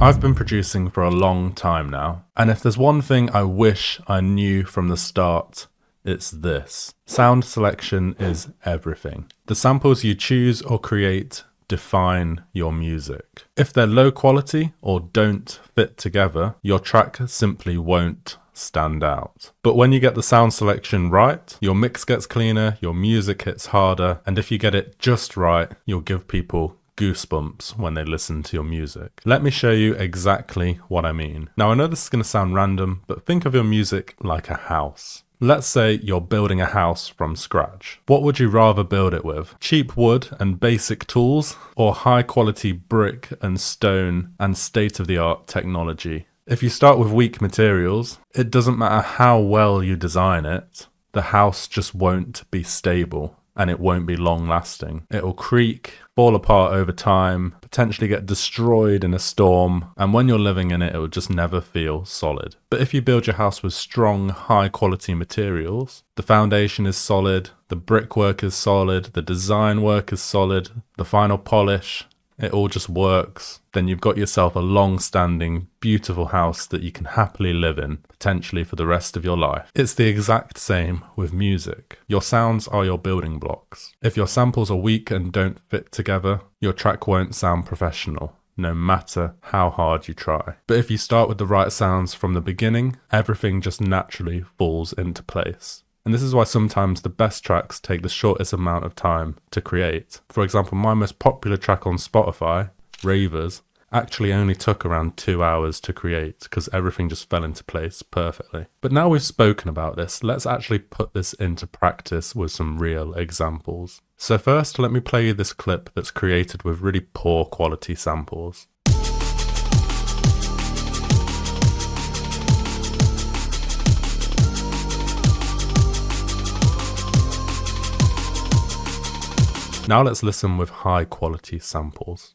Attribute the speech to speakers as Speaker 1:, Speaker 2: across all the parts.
Speaker 1: I've been producing for a long time now, and if there's one thing I wish I knew from the start, it's this. Sound selection is everything. The samples you choose or create define your music. If they're low quality or don't fit together, your track simply won't stand out. But when you get the sound selection right, your mix gets cleaner, your music hits harder, and if you get it just right, you'll give people goosebumps when they listen to your music. Let me show you exactly what I mean. Now I know this is going to sound random, but think of your music like a house. Let's say you're building a house from scratch. What would you rather build it with? Cheap wood and basic tools, or high quality brick and stone and state-of-the-art technology? If you start with weak materials, it doesn't matter how well you design it, the house just won't be stable. And it won't be long lasting. It'll creak, fall apart over time, potentially get destroyed in a storm, and when you're living in it, it will just never feel solid. But if you build your house with strong, high quality materials, the foundation is solid, the brickwork is solid, the design work is solid, the final polish, it all just works, then you've got yourself a long-standing, beautiful house that you can happily live in, potentially for the rest of your life. It's the exact same with music. Your sounds are your building blocks. If your samples are weak and don't fit together, your track won't sound professional, no matter how hard you try. But if you start with the right sounds from the beginning, everything just naturally falls into place. And this is why sometimes the best tracks take the shortest amount of time to create. For example, my most popular track on Spotify, Ravers, actually only took around 2 hours to create because everything just fell into place perfectly. But now we've spoken about this, let's actually put this into practice with some real examples. So first, let me play you this clip that's created with really poor quality samples. Now let's listen with high quality samples.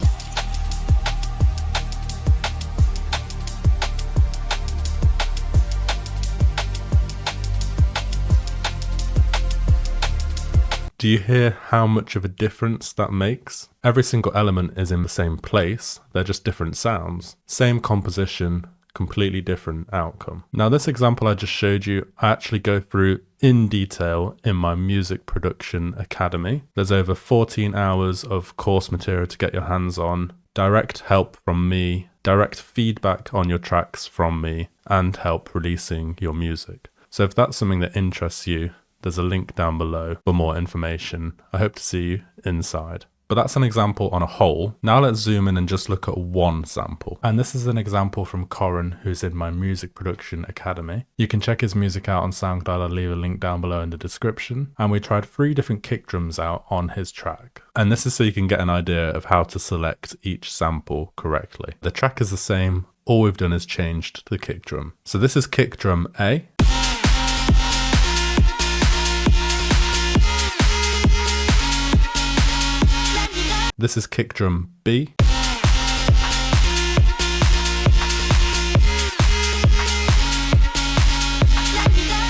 Speaker 1: Do you hear how much of a difference that makes? Every single element is in the same place, they're just different sounds. Same composition, completely different outcome. Now this example I just showed you, I actually go through in detail in my Music Production Academy. There's over 14 hours of course material to get your hands on, direct help from me, direct feedback on your tracks from me, and help releasing your music. So if that's something that interests you, there's a link down below for more information. I hope to see you inside. But that's an example on a whole. Now let's zoom in and just look at one sample. And this is an example from Corin, who's in my Music Production Academy. You can check his music out on SoundCloud, I'll leave a link down below in the description. And we tried 3 different kick drums out on his track. And this is so you can get an idea of how to select each sample correctly. The track is the same, all we've done is changed the kick drum. So this is kick drum A. This is kick drum B.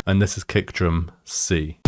Speaker 1: And this is kick drum C.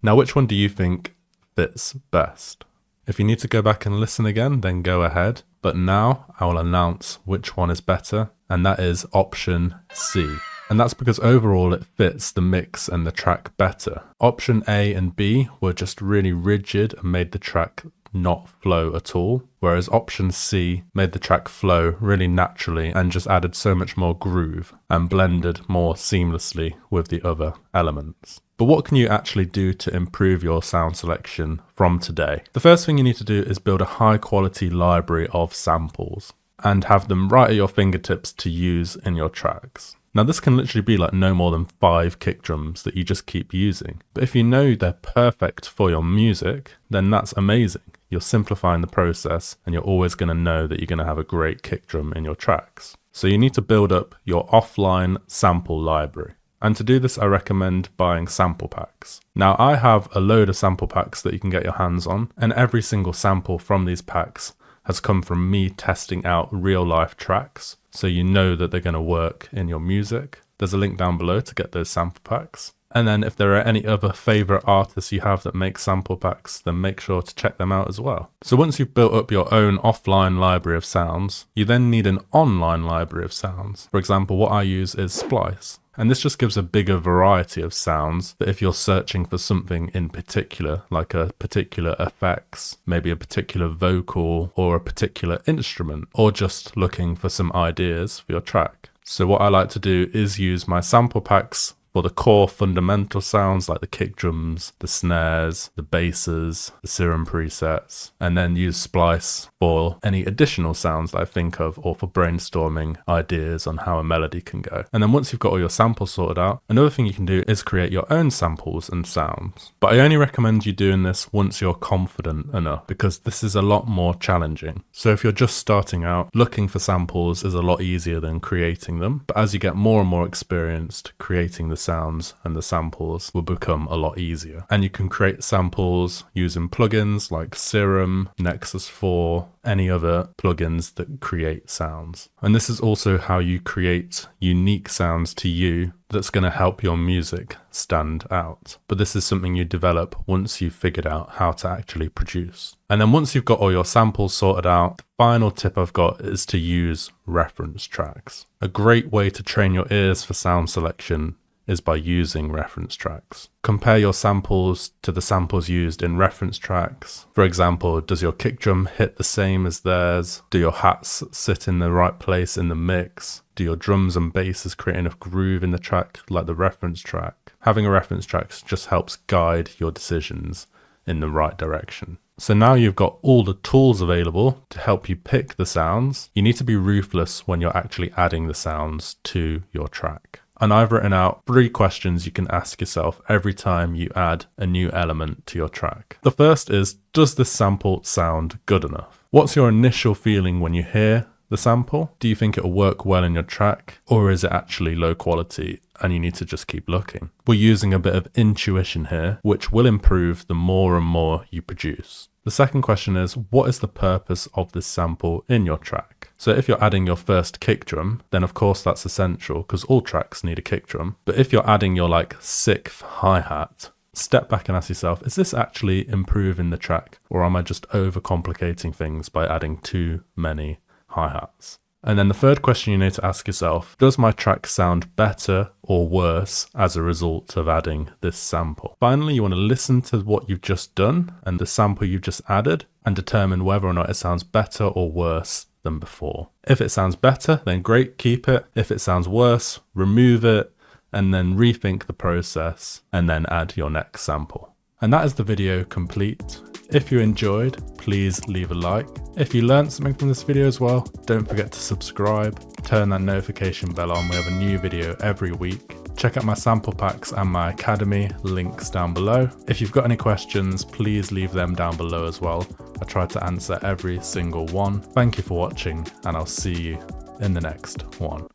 Speaker 1: Now, which one do you think fits best? If you need to go back and listen again, then go ahead. But now I will announce which one is better, and that is option C. And that's because overall it fits the mix and the track better. Option A and B were just really rigid and made the track not flow at all, whereas option C made the track flow really naturally and just added so much more groove and blended more seamlessly with the other elements. But what can you actually do to improve your sound selection from today? The first thing you need to do is build a high quality library of samples and have them right at your fingertips to use in your tracks. Now this can literally be like no more than 5 kick drums that you just keep using. But if you know they're perfect for your music, then that's amazing. You're simplifying the process and you're always going to know that you're going to have a great kick drum in your tracks. So you need to build up your offline sample library. And to do this, I recommend buying sample packs. Now I have a load of sample packs that you can get your hands on, and every single sample from these packs has come from me testing out real life tracks, so you know that they're going to work in your music. There's a link down below to get those sample packs. And then if there are any other favorite artists you have that make sample packs, then make sure to check them out as well. So once you've built up your own offline library of sounds, you then need an online library of sounds. For example, what I use is Splice. And this just gives a bigger variety of sounds that if you're searching for something in particular, like a particular effects, maybe a particular vocal or a particular instrument, or just looking for some ideas for your track. So what I like to do is use my sample packs for the core fundamental sounds like the kick drums, the snares, the basses, the Serum presets, and then use Splice for any additional sounds that I think of or for brainstorming ideas on how a melody can go. And then once you've got all your samples sorted out, another thing you can do is create your own samples and sounds. But I only recommend you doing this once you're confident enough, because this is a lot more challenging. So if you're just starting out, looking for samples is a lot easier than creating them. But as you get more and more experienced, creating the sounds and the samples will become a lot easier. And you can create samples using plugins like Serum, Nexus 4, any other plugins that create sounds. And this is also how you create unique sounds to you that's going to help your music stand out. But this is something you develop once you've figured out how to actually produce. And then once you've got all your samples sorted out, the final tip I've got is to use reference tracks. A great way to train your ears for sound selection is by using reference tracks. Compare your samples to the samples used in reference tracks. For example, does your kick drum hit the same as theirs? Do your hats sit in the right place in the mix? Do your drums and basses create enough groove in the track like the reference track? Having a reference track just helps guide your decisions in the right direction. So now you've got all the tools available to help you pick the sounds. You need to be ruthless when you're actually adding the sounds to your track. And I've written out 3 questions you can ask yourself every time you add a new element to your track. The first is, does this sample sound good enough? What's your initial feeling when you hear the sample? Do you think it'll work well in your track, or is it actually low quality and you need to just keep looking? We're using a bit of intuition here, which will improve the more and more you produce. The second question is, what is the purpose of this sample in your track? So if you're adding your first kick drum, then of course that's essential because all tracks need a kick drum. But if you're adding your 6th hi-hat, step back and ask yourself, is this actually improving the track, or am I just overcomplicating things by adding too many hi-hats? And then the third question you need to ask yourself, does my track sound better or worse as a result of adding this sample? Finally, you want to listen to what you've just done and the sample you've just added and determine whether or not it sounds better or worse than before. If it sounds better, then great, keep it. If it sounds worse, remove it and then rethink the process and then add your next sample. And that is the video complete. If you enjoyed, please leave a like. If you learned something from this video as well, don't forget to subscribe, turn that notification bell on. We have a new video every week. Check out my sample packs and my academy, links down below. If you've got any questions, please leave them down below as well. I try to answer every single one. Thank you for watching, and I'll see you in the next one.